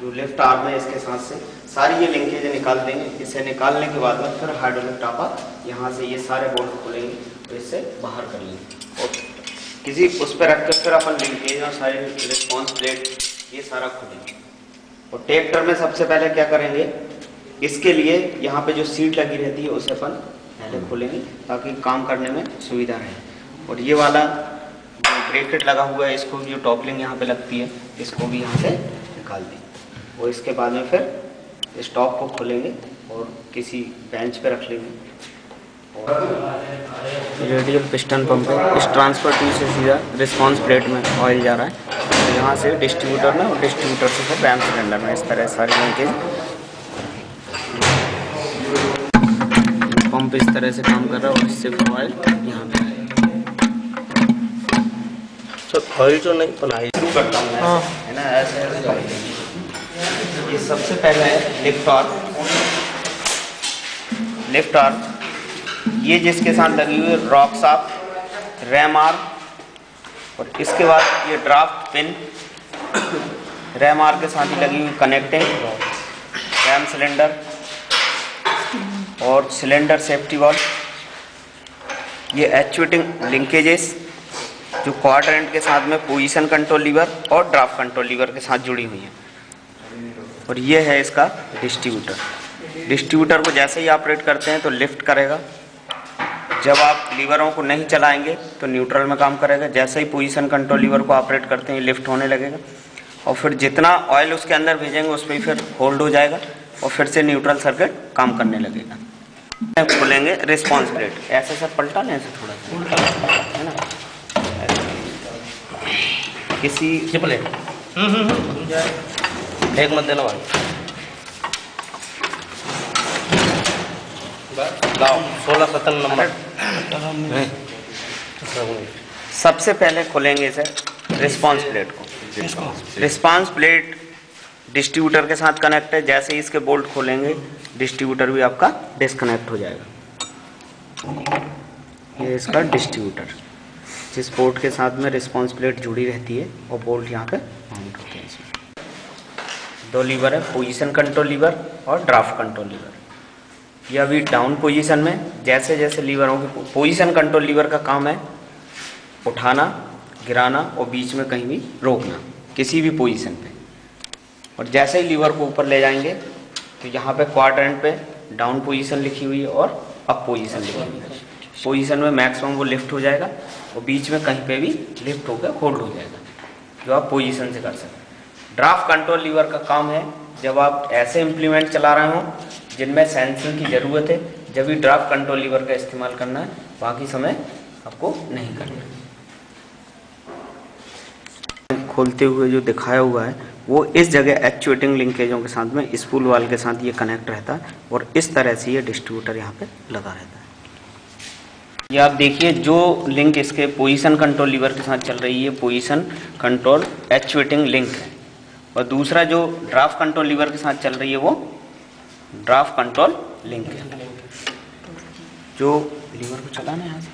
जो left arm है इसके साथ से सारी ये लिंकेज निकाल देंगे। इसे निकालने के बाद में फिर हाइड्रोलिक टापा यहाँ से ये सारे बोल्ट खोलेंगे तो इससे बाहर कर लेंगे और किसी उस पर रख कर फिर अपन लिंकेज और सारी रिस्पॉन्स प्लेट ये सारा खोलेंगे। और ट्रैक्टर में सबसे पहले क्या करेंगे, इसके लिए यहाँ पे जो सीट लगी रहती है उसे अपन पहले खोलेंगे ताकि काम करने में सुविधा रहे। और ये वाला जो ब्रैकेट लगा हुआ है इसको जो टॉपलिंग यहाँ पे लगती है इसको भी यहाँ से निकाल देंगे। और इसके बाद में फिर स्टॉप को खोलेंगे और किसी बेंच पे रख लेंगे। और रेडियल पिस्टन पंप है, इस ट्रांसफर ट्यूब से सीधा रिस्पॉन्स प्लेट में ऑयल जा रहा है। तो यहाँ से डिस्ट्रीब्यूटर में और डिस्ट्रीब्यूटर से फिर रैम सिलेंडर में इस तरह सारी लिंकेज पंप इस तरह से काम कर रहा है और इससे फिर ऑयल यहाँ पे ऑयल जो नहीं बनाई शुरू करता हूँ मैं, है ना, ऐसे ये सबसे पहले है लिफ्ट आर्म, ये जिसके साथ लगी हुई है रॉक शाफ्ट, रैम आर्म, और इसके बाद ये ड्राफ्ट पिन रैम आर्म के साथ ही लगी हुई कनेक्टिंग रैम सिलेंडर और सिलेंडर सेफ्टी वाल्व, ये एक्चुएटिंग लिंकेजेस जो क्वाड्रेंट के साथ में पोजीशन कंट्रोल लीवर और ड्राफ्ट कंट्रोल लीवर के साथ जुड़ी हुई है। और ये है इसका डिस्ट्रीब्यूटर को जैसे ही ऑपरेट करते हैं तो लिफ्ट करेगा, जब आप लीवरों को नहीं चलाएंगे तो न्यूट्रल में काम करेगा, जैसे ही पोजीशन कंट्रोल लीवर को ऑपरेट करते हैं लिफ्ट होने लगेगा और फिर जितना ऑयल उसके अंदर भेजेंगे उस पर फिर होल्ड हो जाएगा और फिर से न्यूट्रल सर्किट काम करने लगेगा। खोलेंगे रिस्पॉन्स प्लेट, ऐसे सब पलटा लें, ऐसे थोड़ा सा है ना, किसी प्लेट एक मत देना भाई, 16-17 नंबर। सबसे पहले खोलेंगे इसे रिस्पॉन्स प्लेट को। रिस्पॉन्स प्लेट डिस्ट्रीब्यूटर के साथ कनेक्ट है, जैसे ही इसके बोल्ट खोलेंगे डिस्ट्रीब्यूटर भी आपका डिस्कनेक्ट हो जाएगा। ये इसका डिस्ट्रीब्यूटर जिस पोर्ट के साथ में रिस्पॉन्स प्लेट जुड़ी रहती है और बोल्ट यहाँ पे माउंट होते हैं। इसमें दो लीवर है, पोजीशन कंट्रोल लीवर और ड्राफ्ट कंट्रोल लीवर। ये अभी डाउन पोजीशन में, जैसे जैसे लीवरों की पोजीशन कंट्रोल लीवर का काम है उठाना, गिराना और बीच में कहीं भी रोकना किसी भी पोजीशन पे। और जैसे ही लीवर को ऊपर ले जाएंगे तो यहाँ पे क्वाड्रेंट पे डाउन पोजीशन लिखी हुई है और अप पोजीशन लिखी हुई है। पोजीशन में मैक्सिमम वो लिफ्ट हो जाएगा और बीच में कहीं पे भी लिफ्ट होकर होल्ड हो जाएगा, जो आप पोजीशन से कर सकते हैं। ड्राफ्ट कंट्रोल लीवर का काम है जब आप ऐसे इम्प्लीमेंट चला रहे हो जिनमें सेंसिंग की ज़रूरत है, जब भी ड्राफ्ट कंट्रोल लीवर का इस्तेमाल करना है, बाकी समय आपको नहीं करना। खोलते हुए जो दिखाया हुआ है वो इस जगह एक्चुएटिंग लिंकेजों के साथ में स्पूल वाल के साथ ये कनेक्ट रहता है और इस तरह से ये डिस्ट्रीब्यूटर यहाँ पे लगा रहता है। ये आप देखिए जो लिंक इसके पोजीशन कंट्रोल लीवर के साथ चल रही है पोजीशन कंट्रोल एक्चुएटिंग लिंक है, और दूसरा जो ड्राफ्ट कंट्रोल लीवर के साथ चल रही है वो ड्राफ्ट कंट्रोल लिंक है। जो लीवर को चलाना है यहाँ से,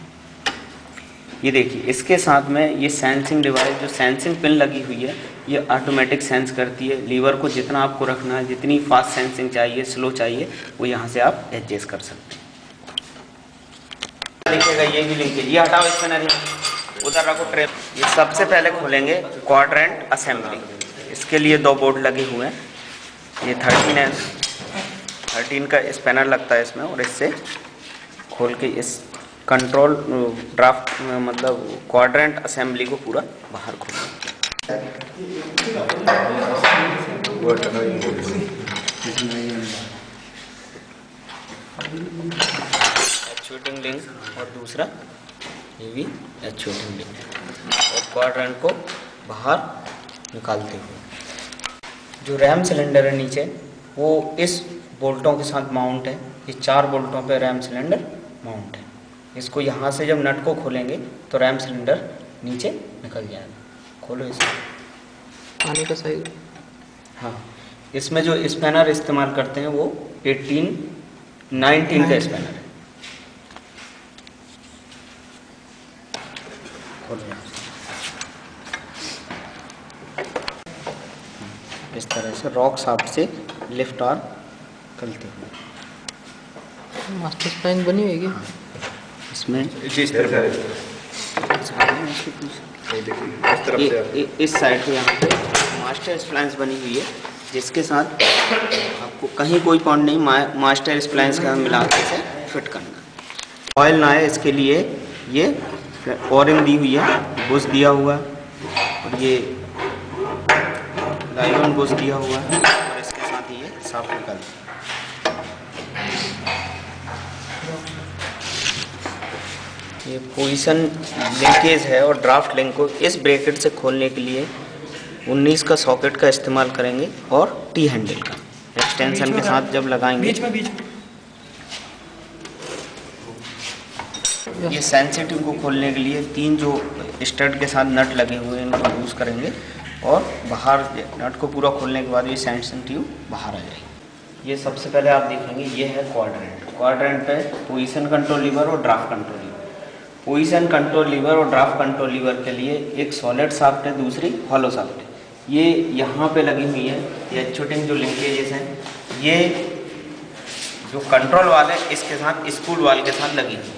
ये देखिए इसके साथ में ये सेंसिंग डिवाइस जो सेंसिंग पिन लगी हुई है ये ऑटोमेटिक सेंस करती है। लीवर को जितना आपको रखना है, जितनी फास्ट सेंसिंग चाहिए, स्लो चाहिए, वो यहाँ से आप एडजस्ट कर सकते हैं। देखिएगा ये भी लिंक है, ये हटाओ स्पिनर, उधर रखो ट्रे। ये सबसे पहले खोलेंगे क्वाड्रेंट असेंबली। इसके लिए दो बोर्ड लगे हुए हैं, ये 13 है, 13 का स्पैनर लगता है इसमें, और इससे खोल के इस कंट्रोल ड्राफ्ट मतलब क्वाड्रेंट असेंबली को पूरा बाहर खोलेंगे। एक्चुएटिंग लिंक और दूसरा ये भी एक्चुएटिंग लिंक, और क्वाड्रेंट को बाहर निकालते हुए जो रैम सिलेंडर है नीचे वो इस बोल्टों के साथ माउंट है। ये 4 बोल्टों पे रैम सिलेंडर माउंट है। इसको यहाँ से जब नट को खोलेंगे तो रैम सिलेंडर नीचे निकल जाएगा। खोलो इसे, पानी का सही। हाँ, इसमें जो स्पैनर इस्तेमाल करते हैं वो 19 का स्पैनर है। इस तरह से से रॉक शाफ्ट से लिफ्ट और करते हुए मास्टर स्प्लाइन बनी होगी इसमें जिस तरफ है इस साइड पे यहाँ पे मास्टर स्प्लाइंस बनी हुई है, जिसके साथ आपको कहीं कोई पॉइंट नहीं, मास्टर स्प्लाइंस का मिला के इसे फिट करना। ऑयल ना है इसके लिए ये ओरिंग दी हुई है, बुश दिया हुआ है और ये लाइलॉन बुश दिया हुआ है और इसके साथ ही ये साफ निकलता है। ये पोजीशन लिंकेज है और ड्राफ्ट लिंक को इस ब्रैकेट से खोलने के लिए 19 का सॉकेट का इस्तेमाल करेंगे और टी हैंडल का एक्सटेंशन के साथ जब लगाएंगे ये सेंसिटिव को खोलने के लिए 3 जो स्टड के साथ नट लगे हुए हैं इनको लूज करेंगे और बाहर नट को पूरा खोलने के बाद ये सेंसिटिव बाहर आ जाएगी। ये सबसे पहले आप देखेंगे ये है क्वाड्रेंट पे पोजीशन कंट्रोल लीवर और draft control lever. Position control lever और ड्राफ्ट कंट्रोल लीवर के लिए एक सॉलिड शाफ्ट है, दूसरी हॉलो शाफ्ट है। ये यहाँ पे लगी हुई है, ये एक्चुएटिंग जो लिंकेजेस हैं ये जो कंट्रोल वाल है इसके साथ स्पूल वाल के साथ लगी हुई है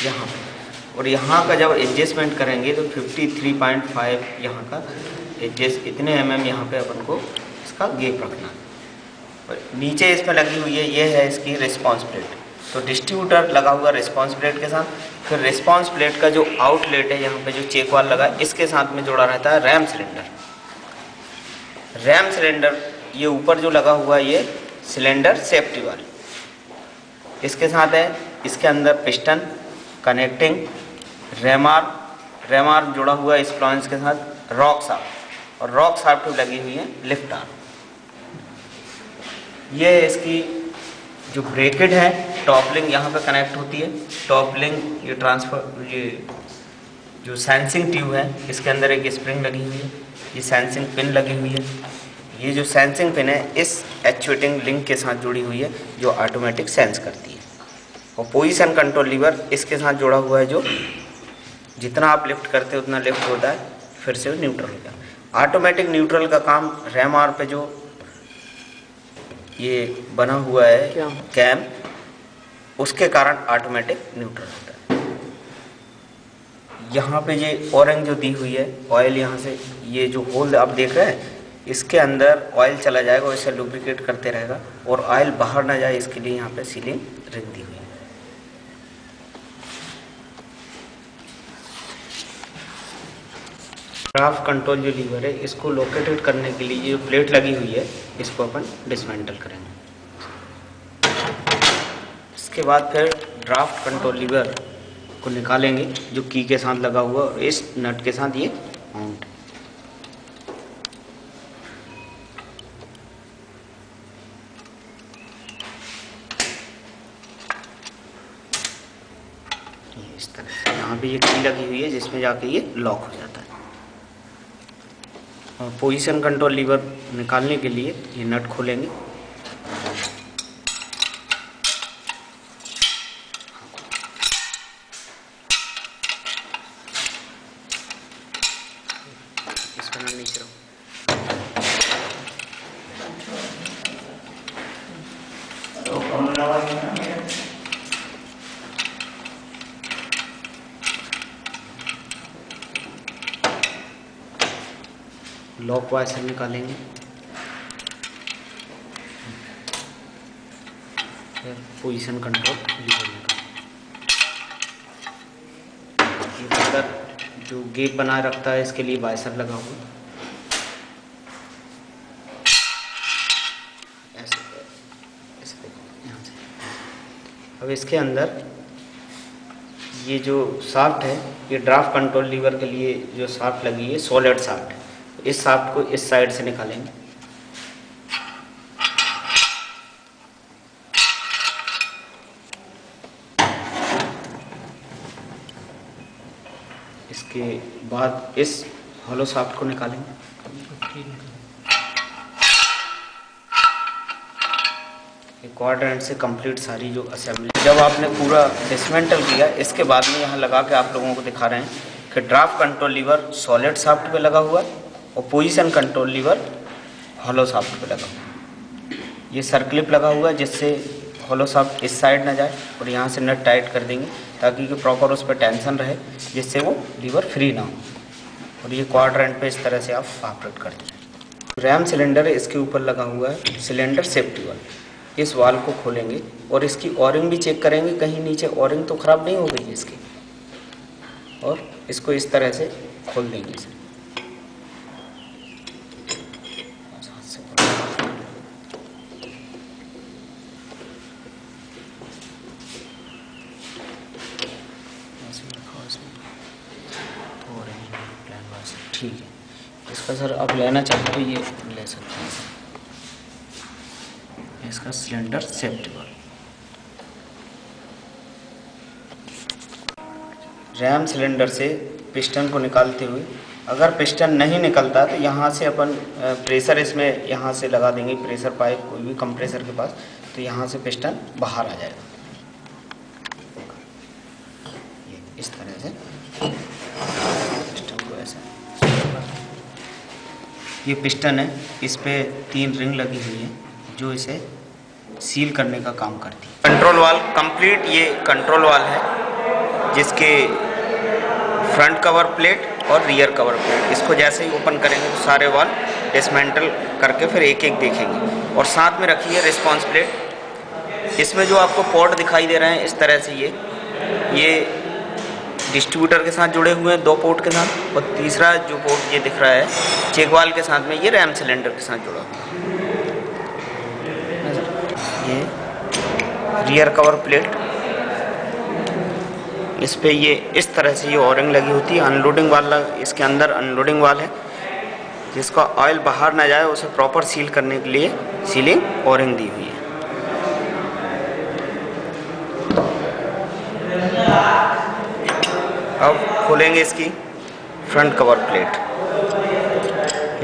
यहाँ पे, और यहाँ का जब एडजस्टमेंट करेंगे तो 53.5 यहाँ का एडजस्ट इतने mm यहाँ पे अपन को इसका गैप रखना है। और नीचे इसमें लगी हुई है ये है इसकी रिस्पॉन्स प्लेट, तो डिस्ट्रीब्यूटर लगा हुआ रिस्पॉन्स प्लेट के साथ, फिर रिस्पॉन्स प्लेट का जो आउटलेट है यहाँ पे जो चेक वाल लगा इसके साथ में जोड़ा रहता है रैम सिलेंडर। रैम सिलेंडर ये ऊपर जो लगा हुआ है ये सिलेंडर सेफ्टी वाल इसके साथ है। इसके अंदर पिस्टन कनेक्टिंग रैम आर्म जुड़ा हुआ है स्प्लाइंस के साथ, रॉक शाफ्ट और रॉक शाफ्ट लगी हुई है लिफ्ट आर्म। ये इसकी जो ब्रैकेट है टॉप लिंक यहाँ पे कनेक्ट होती है। टॉप लिंक ये ट्रांसफर ये जो सेंसिंग ट्यूब है इसके अंदर एक स्प्रिंग लगी हुई है, ये सेंसिंग पिन लगी हुई है। ये जो सेंसिंग पिन है इस एक्चुएटिंग लिंक के साथ जुड़ी हुई है जो ऑटोमेटिक सेंस करती है। और पोजीशन कंट्रोल लीवर इसके साथ जुड़ा हुआ है जो जितना आप लिफ्ट करते हैं उतना लिफ्ट होता है, फिर से न्यूट्रल होता है। ऑटोमेटिक न्यूट्रल का काम रैम आर पे जो ये बना हुआ है कैम उसके कारण ऑटोमेटिक न्यूट्रल होता है। यहाँ पे ये ओरिंग जो दी हुई है ऑयल यहाँ से ये जो होल आप देख रहे हैं इसके अंदर ऑयल चला जाएगा और इसे लुब्रिकेट करते रहेगा और ऑयल बाहर ना जाए इसके लिए यहाँ पे सीलिंग रिंग दी हुई है। ड्राफ्ट कंट्रोल जो लीवर है इसको लोकेटेड करने के लिए जो प्लेट लगी हुई है इसको अपन डिसमेंटल करेंगे। इसके बाद फिर ड्राफ्ट कंट्रोल लीवर को निकालेंगे जो की के साथ लगा हुआ और इस नट के साथ ये माउंट है। इस तरह से यहाँ पे ये की लगी हुई है जिसमें जाके ये लॉक हो जाता है। और पोजीशन कंट्रोल लीवर निकालने के लिए ये नट खोलेंगे, इसमें नीचे रहो। लॉक वाइसर निकालेंगे, फिर पोजीशन कंट्रोल लीवर निकालेंगे। ये अंदर जो गैप बनाए रखता है इसके लिए वाइसर लगा हुआ ऐसे यहाँ से। अब इसके अंदर ये जो शाफ्ट है ये ड्राफ्ट कंट्रोल लीवर के लिए जो शाफ्ट लगी है सॉलिड शाफ्ट है, इस शाफ्ट को इस साइड से निकालेंगे। इसके बाद इस हॉलो शाफ्ट को निकालेंगे। क्वाड्रेंट से कंप्लीट सारी जो असेंबली जब आपने पूरा डिसमेंटल किया इसके बाद में यहाँ लगा के आप लोगों को दिखा रहे हैं कि draft control lever solid shaft पे लगा हुआ है और position control lever hollow shaft पे लगा हुआ। ये सर्कलिप लगा हुआ है जिससे हॉलो शाफ्ट इस साइड ना जाए, और यहाँ से नट टाइट कर देंगे ताकि कि प्रॉपर उस पर टेंशन रहे, जिससे वो लीवर फ्री ना हो। और ये क्वाड्रेंट पे इस तरह से आप ऑपरेट करते हैं। रैम सिलेंडर इसके ऊपर लगा हुआ है सिलेंडर सेफ्टी वाल्व। इस वाल्व को खोलेंगे और इसकी ओरिंग भी चेक करेंगे, कहीं नीचे ओरिंग तो ख़राब नहीं हो गई है इसकी, और इसको इस तरह से खोल देंगे इसे। ठीक है, इसका सर आप लेना चाहते तो ये ले सकते हैं। इसका cylinder safety valve. RAM cylinder से पिस्टन को निकालते हुए, अगर पिस्टन नहीं निकलता तो यहाँ से अपन प्रेशर इसमें यहाँ से लगा देंगे, प्रेशर पाइप कोई भी कंप्रेसर के पास, तो यहाँ से पिस्टन बाहर आ जाएगा। ये इस तरह से पिस्टन को ऐसे, ये पिस्टन है, इस पे 3 रिंग लगी हुई है जो इसे सील करने का काम करती है। कंट्रोल वाल्व कंप्लीट, ये कंट्रोल वाल्व है जिसके फ्रंट कवर प्लेट और रियर कवर प्लेट, इसको जैसे ही ओपन करेंगे तो सारे वाल्व डिसमेंटल करके फिर एक एक देखेंगे। और साथ में रखी है रिस्पॉन्स प्लेट। इसमें जो आपको पोर्ट दिखाई दे रहे हैं इस तरह से, ये डिस्ट्रीब्यूटर के साथ जुड़े हुए हैं 2 पोर्ट के साथ, और तीसरा जो पोर्ट ये दिख रहा है चेक वाल्व के साथ में, ये रैम सिलेंडर के साथ जुड़ा हुआ है। ये रियर कवर प्लेट, इस पे ये इस तरह से ये ओरिंग लगी होती है। अनलोडिंग वाला, इसके अंदर अनलोडिंग वाल है जिसका ऑयल बाहर ना जाए, उसे प्रॉपर सील करने के लिए सीलिंग ओरिंग दी हुई है। अब खोलेंगे इसकी फ्रंट कवर प्लेट।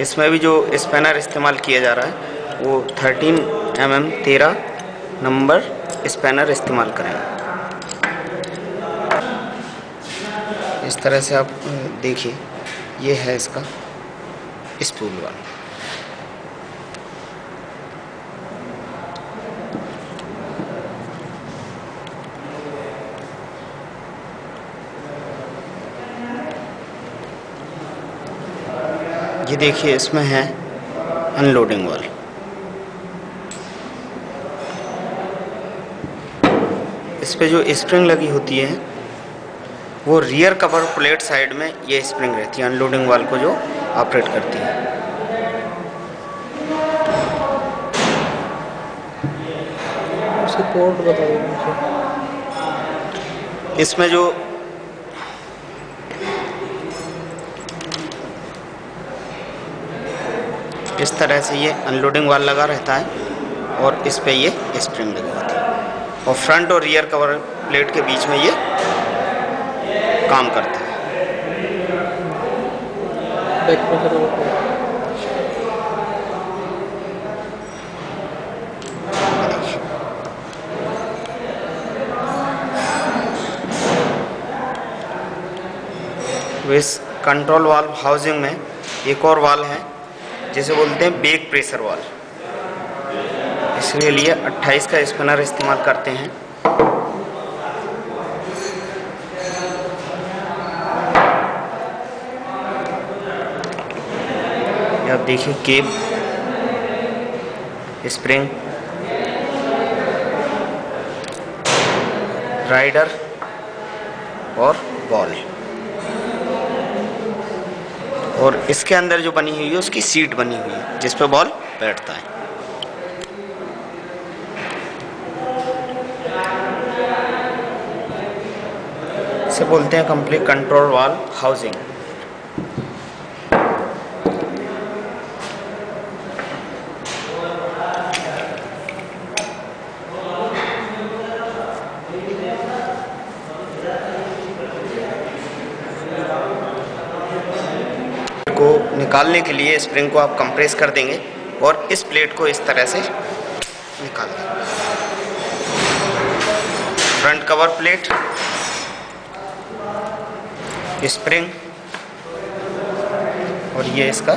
इसमें भी जो स्पैनर इस्तेमाल किया जा रहा है वो 13 mm 13 नंबर स्पैनर इस्तेमाल करेंगे। इस तरह से आप देखिए, ये है इसका स्पूल वाला। ये देखिए, इसमें है अनलोडिंग वाल। इस पे जो स्प्रिंग लगी होती है वो रियर कवर प्लेट साइड में ये स्प्रिंग रहती है, अनलोडिंग वाल को जो ऑपरेट करती है। उसके पोर्ट बता दीजिए। इसमें जो इस तरह से ये अनलोडिंग वाल लगा रहता है और इस पे ये स्प्रिंग लगी होती है, और फ्रंट और रियर कवर प्लेट के बीच में ये काम करता है। तो इस कंट्रोल वाल्व हाउसिंग में एक और वाल्व है जिसे बोलते हैं बैक प्रेशर वाल्व। इसके लिए 28 का स्पिनर इस्तेमाल करते हैं। आप देखिए, केब, स्प्रिंग, राइडर और बॉल, और इसके अंदर जो बनी हुई है उसकी सीट बनी हुई है जिस पे बॉल बैठता है। इसे बोलते हैं कंप्लीट कंट्रोल वाल्व हाउसिंग। को निकालने के लिए स्प्रिंग को आप कंप्रेस कर देंगे और इस प्लेट को इस तरह से निकाल देंगे। फ्रंट कवर प्लेट, स्प्रिंग और ये इसका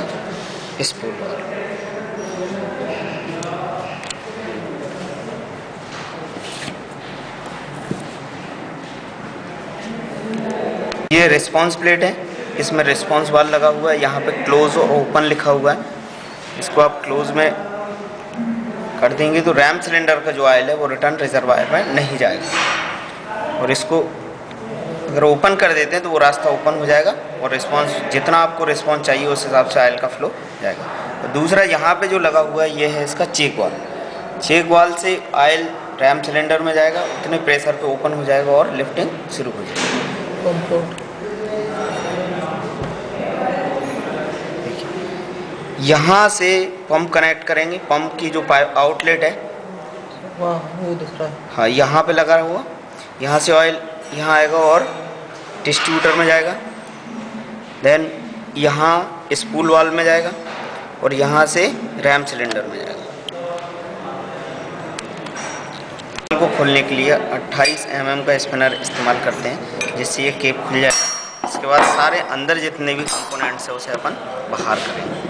स्पूल वाल्व। ये रिस्पॉन्स प्लेट है, इसमें रिस्पॉन्स वाल्व लगा हुआ है, यहाँ पे क्लोज और ओपन लिखा हुआ है। इसको आप क्लोज में कर देंगे तो रैम सिलेंडर का जो ऑयल है वो रिटर्न रिजर्वायर में नहीं जाएगा, और इसको अगर ओपन कर देते हैं तो वो रास्ता ओपन हो जाएगा और रिस्पॉन्स जितना आपको रिस्पॉन्स चाहिए उस हिसाब से ऑयल का फ्लो जाएगा। और दूसरा यहाँ पे जो लगा हुआ है ये है इसका चेक वाल्व। चेक वाल्व से ऑयल रैम सिलेंडर में जाएगा, उतने प्रेशर पे ओपन हो जाएगा और लिफ्टिंग शुरू हो जाएगी। यहाँ से पंप कनेक्ट करेंगे, पंप की जो पाइप आउटलेट है वो दिख रहा है, हाँ यहाँ पे लगा हुआ, यहाँ से ऑयल यहाँ आएगा और डिस्ट्रीब्यूटर में जाएगा, देन यहाँ स्पूल वाल्व में जाएगा और यहाँ से रैम सिलेंडर में जाएगा। को खोलने के लिए 28 mm का स्पिनर इस्तेमाल करते हैं जिससे ये केप खुल जाएगा। इसके बाद सारे अंदर जितने भी कंपोनेंट्स हैं उसे अपन बाहर करेंगे।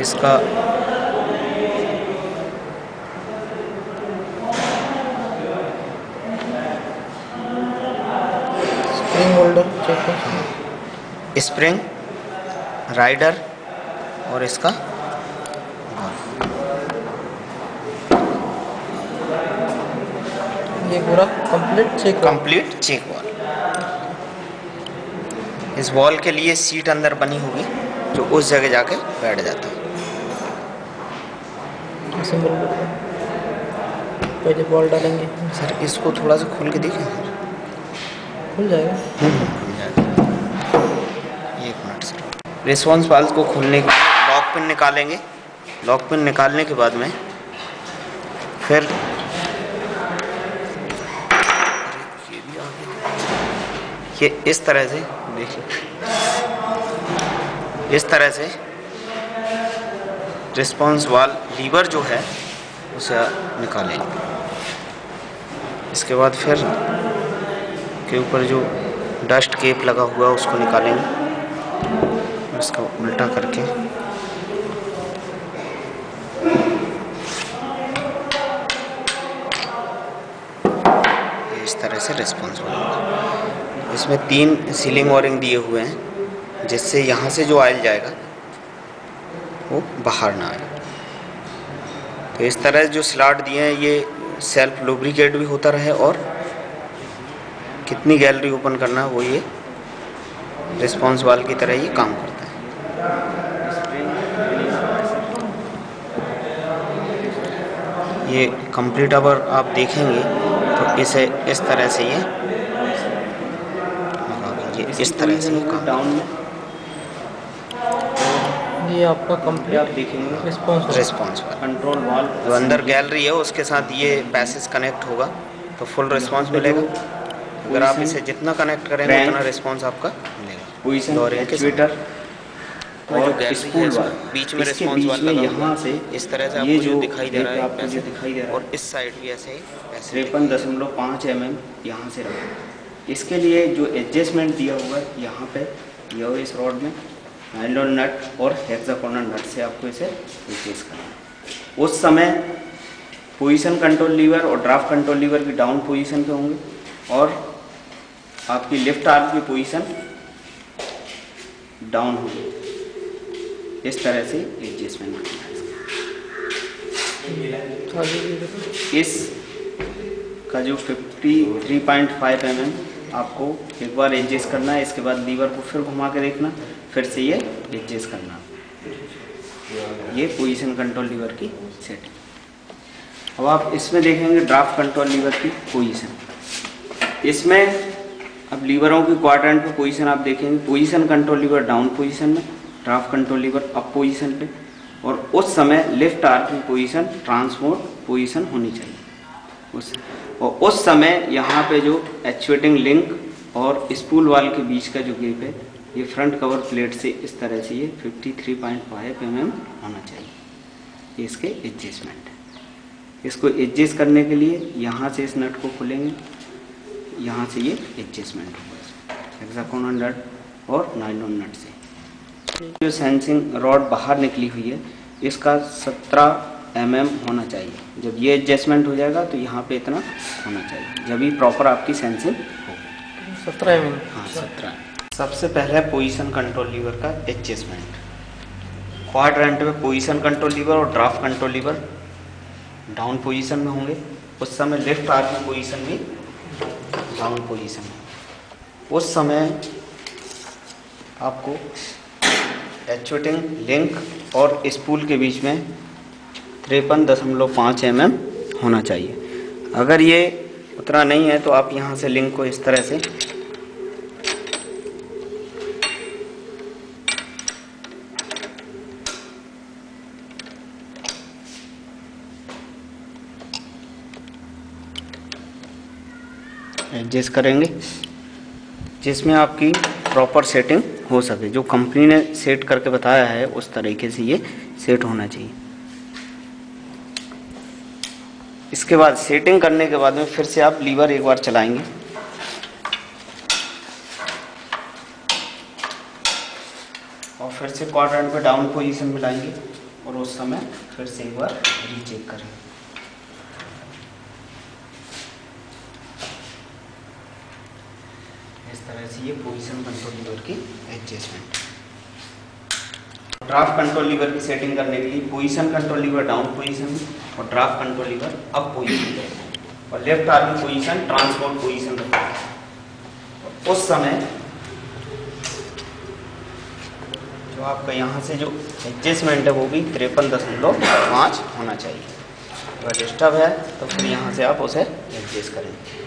इसका spring holder check, spring, rider और इसका ये पूरा कंप्लीट चेक वॉल। इस वॉल के लिए सीट अंदर बनी होगी जो उस जगह जाके बैठ जाता है। पहले बॉल डालेंगे सर इसको थोड़ा सा खोल के देखें, खुल जाएगा। खुल जाएगा। एक मिनट सर। रिस्पॉन्स वाल्व को खोलने के लिए लॉक पिन निकालेंगे। लॉक पिन निकालने के बाद में फिर ये इस तरह से देखिए, इस तरह से रिस्पॉन्स वाल्व लीवर जो है उसे निकालेंगे। इसके बाद फिर के ऊपर जो डस्ट केप लगा हुआ है उसको निकालेंगे। इसको उल्टा करके इस तरह से रिस्पॉन्स वाल्व। इसमें 3 सीलिंग ओरिंग दिए हुए हैं जिससे यहाँ से जो ऑयल जाएगा वो बाहर ना आए। तो इस तरह जो स्लॉट दिए हैं ये सेल्फ लुब्रिकेट भी होता रहे और कितनी गैलरी ओपन करना है वो ये रिस्पॉन्स वाल्व की तरह ही काम करता है। ये कंप्लीट अगर आप देखेंगे तो इसे इस तरह से ये इस तरह से काम में ये आपका कंप्लीट आप देखेंगे रिस्पॉन्स कंट्रोल वाल्व जो अंदर गैलरी है उसके साथ ये पैसेज कनेक्ट होगा तो फुल रिस्पॉन्स मिलेगा। अगर आप इसे जितना कनेक्ट करेंगे उतना रिस्पॉन्स आपका मिलेगा। और जो गैलरी है बीच में रिस्पॉन्स वाला यहाँ से इस तरह से आपको जो दिखाई दे रहा है पैसे दिखाई दे रहा है और इस साइड भी ऐसे ही 53.5 mm यहाँ से रखा। इसके लिए जो एडजस्टमेंट दिया हुआ है यहाँ पे ये इस रॉड में नाइलॉन नट और हेक्सागोनल नट से आपको इसे एडजस्ट करना है। उस समय पोजीशन कंट्रोल लीवर और ड्राफ्ट कंट्रोल लीवर की डाउन पोजीशन पे होंगे और आपकी लिफ्ट आर्म की पोजीशन डाउन होगी। इस तरह से एडजस्टमेंट करना है। इस का जो 53.5 mm आपको एक बार एडजस्ट करना है। इसके बाद लीवर को फिर घुमा के देखना, फिर से ये एडजस्ट करना। ये पोजीशन कंट्रोल लीवर की सेटिंग। अब आप इसमें देखेंगे ड्राफ्ट कंट्रोल लीवर की पोजीशन। इसमें अब लीवरों की क्वाड्रेंट पे पोजीशन आप देखेंगे। Position control lever down position में, draft control lever up position पे, और उस समय लिफ्ट आर्म की पोजीशन ट्रांसमोड पोजीशन होनी चाहिए। और उस समय यहाँ पे जो एक्चुएटिंग लिंक और स्पूल वाल के बीच का जो गैप है ये फ्रंट कवर प्लेट से इस तरह से ये 53.5 mm होना चाहिए। ये इसके एडजस्टमेंट है। इसको एडजस्ट करने के लिए यहाँ से इस नट को खोलेंगे, यहाँ से ये एडजस्टमेंट होगा। हेक्सागोनल नट और नायलॉन नट से। जो सेंसिंग रॉड बाहर निकली हुई है इसका 17 mm होना चाहिए। जब ये एडजस्टमेंट हो जाएगा तो यहाँ पे इतना होना चाहिए, जब भी प्रॉपर आपकी सेंसिंग होगी। 17 mm। हाँ 17। सबसे पहले पोजीशन कंट्रोल लीवर का एडजस्टमेंट। क्वाड्रेंट में पोजीशन कंट्रोल लीवर और draft control lever down position में होंगे, उस समय लेफ्ट आर्म की पोजीशन भी डाउन पोजीशन में। उस समय आपको एक्चुएटिंग लिंक और स्पूल के बीच में 53.5 mm होना चाहिए। अगर ये उतना नहीं है तो आप यहाँ से लिंक को इस तरह से एडजस्ट करेंगे, जिसमें आपकी प्रॉपर सेटिंग हो सके। जो कंपनी ने सेट करके बताया है उस तरीके से ये सेट होना चाहिए। इसके बाद सेटिंग करने के बाद में फिर से आप लीवर एक बार चलाएंगे और फिर से क्वाड्रेंट पे डाउन पोजीशन में लाएंगे और उस समय फिर से एक बार रीचेक करेंगे। इस तरह से ये पोजीशन कंट्रोल लीवर की एडजस्टमेंट। ड्राफ्ट कंट्रोल लीवर की सेटिंग करने के लिए position control lever down position में और draft control lever up position में और left arm position transport position में। उस समय जो आपका यहाँ से जो एडजस्टमेंट है वो भी 53.5 होना चाहिए। अगर डिस्टर्ब है तो फिर यहाँ से आप उसे एडजस्ट करेंगे।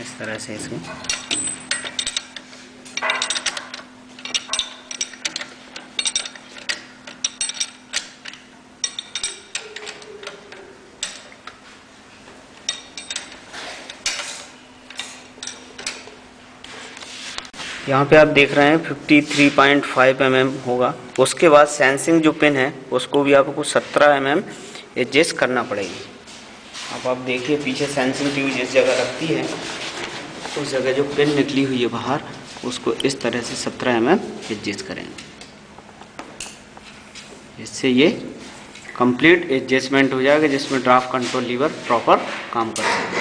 इस तरह से इसमें यहाँ पे आप देख रहे हैं 53.5 mm होगा। उसके बाद सेंसिंग जो पिन है उसको भी आपको 17 mm एडजस्ट करना पड़ेगी। अब आप देखिए पीछे सेंसिंग ट्यूब जिस जगह रखती है उस जगह जो पिन निकली हुई है बाहर उसको इस तरह से 17 mm एडजस्ट करेंगे। इससे ये कंप्लीट एडजस्टमेंट हो जाएगा, जिसमें ड्राफ्ट कंट्रोल लीवर प्रॉपर काम कर सके।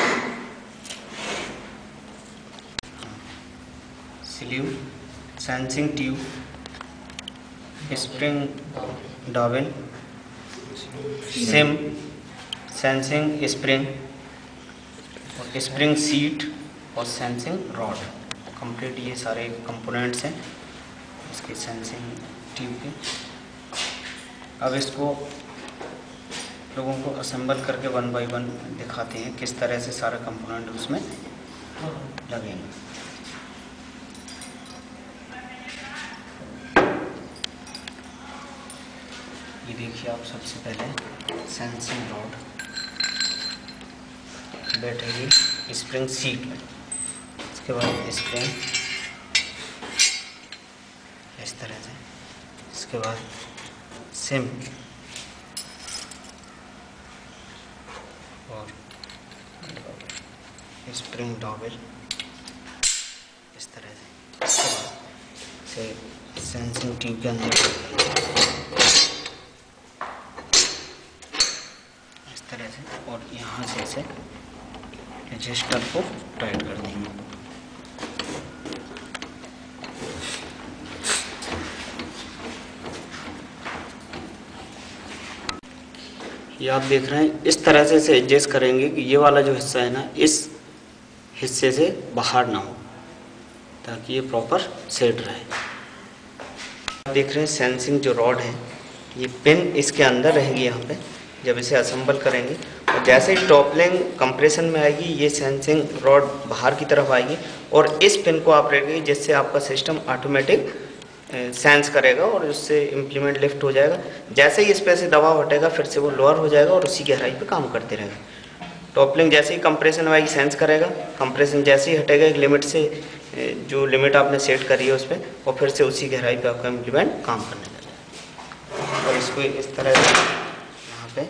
Sleeve, sensing tube, spring dowel, SIM, sensing spring और स्प्रिंग सीट और सेंसिंग रॉड, कंप्लीट ये सारे कंपोनेंट्स हैं इसके सेंसिंग ट्यूब के। अब इसको लोगों को असेंबल करके 1 by 1 दिखाते हैं किस तरह से सारे कंपोनेंट उसमें लगेंगे। ये देखिए आप सबसे पहले सेंसिंग रॉड बैठेगी स्प्रिंग सीट में, इसके बाद स्प्रिंग इस तरह से, इसके बाद सिम और स्प्रिंग डॉवेल इस तरह से, इसके बाद से सेंसिंग ट्यूब के अंदर इस तरह से और यहाँ से इसे एडजस्टर को टाइट कर देंगे। ये आप देख रहे हैं इस तरह से इसे एडजस्ट करेंगे कि ये वाला जो हिस्सा है ना इस हिस्से से बाहर ना हो, ताकि ये प्रॉपर सेट रहे। आप देख रहे हैं सेंसिंग जो रॉड है ये पिन इसके अंदर रहेगी यहाँ पे जब इसे असेंबल करेंगे, और जैसे ही टॉपलिंग कंप्रेशन में आएगी ये सेंसिंग रॉड बाहर की तरफ आएगी और इस पिन को आप रखेंगे, जिससे आपका सिस्टम ऑटोमेटिक सेंस करेगा और उससे इम्प्लीमेंट लिफ्ट हो जाएगा। जैसे ही इस पर से दबाव हटेगा फिर से वो लोअर हो जाएगा और उसी गहराई पे काम करते रहेगा। टॉपलिंग जैसे ही कंप्रेशन आएगी सेंस करेगा, कंप्रेशन जैसे ही हटेगा एक लिमिट से जो लिमिट आपने सेट करी है उस पर, और फिर से उसी गहराई पे आपका इम्प्लीमेंट काम करने लगेगा। और इसको इस तरह से यहाँ पे